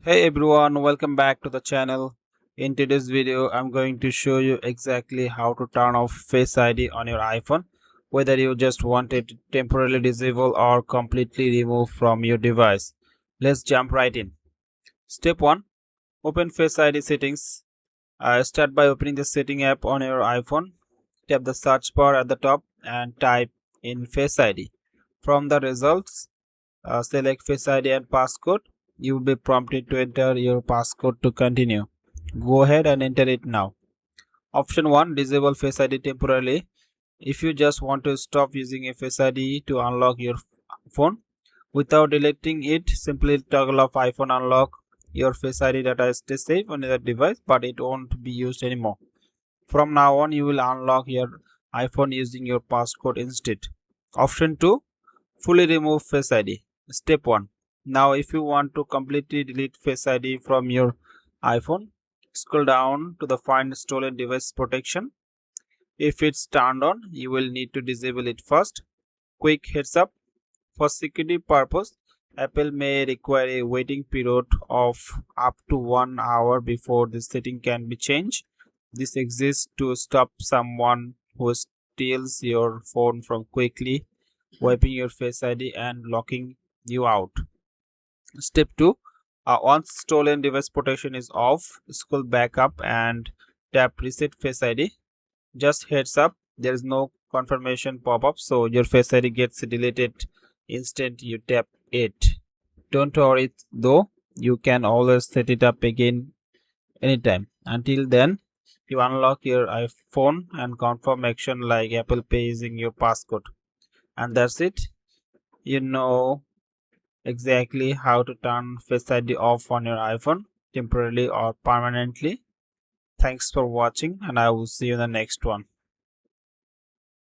Hey everyone, welcome back to the channel. In today's video, I'm going to show you exactly how to turn off Face ID on your iPhone, whether you just want it to temporarily disable or completely remove from your device. Let's jump right in. Step 1. Open Face ID settings. Start by opening the setting app on your iPhone. Tap the search bar at the top and type in Face ID. From the results, select Face ID and passcode. You will be prompted to enter your passcode to continue. Go ahead and enter it now. Option 1. Disable Face ID temporarily. If you just want to stop using a Face ID to unlock your phone without deleting it, simply toggle off iPhone unlock. Your Face ID data stays safe on your device, but it won't be used anymore. From now on, you will unlock your iPhone using your passcode instead. Option 2. Fully remove Face ID. Step 1. Now if you want to completely delete Face ID from your iPhone, scroll down to the Find Stolen Device Protection. If it's turned on, you will need to disable it first. Quick heads up, for security purpose, Apple may require a waiting period of up to 1 hour before the setting can be changed. This exists to stop someone who steals your phone from quickly wiping your Face ID and locking you out. Step 2. Once stolen device protection is off, scroll back up and tap Reset Face ID. Just heads up, there is no confirmation pop-up, so your Face ID gets deleted instant you tap it. Don't worry though, you can always set it up again anytime. Until then, you unlock your iPhone and confirm action like Apple Pay using your passcode. And that's it. You know exactly how to turn Face ID off on your iPhone temporarily or permanently. Thanks for watching, and I will see you in the next one.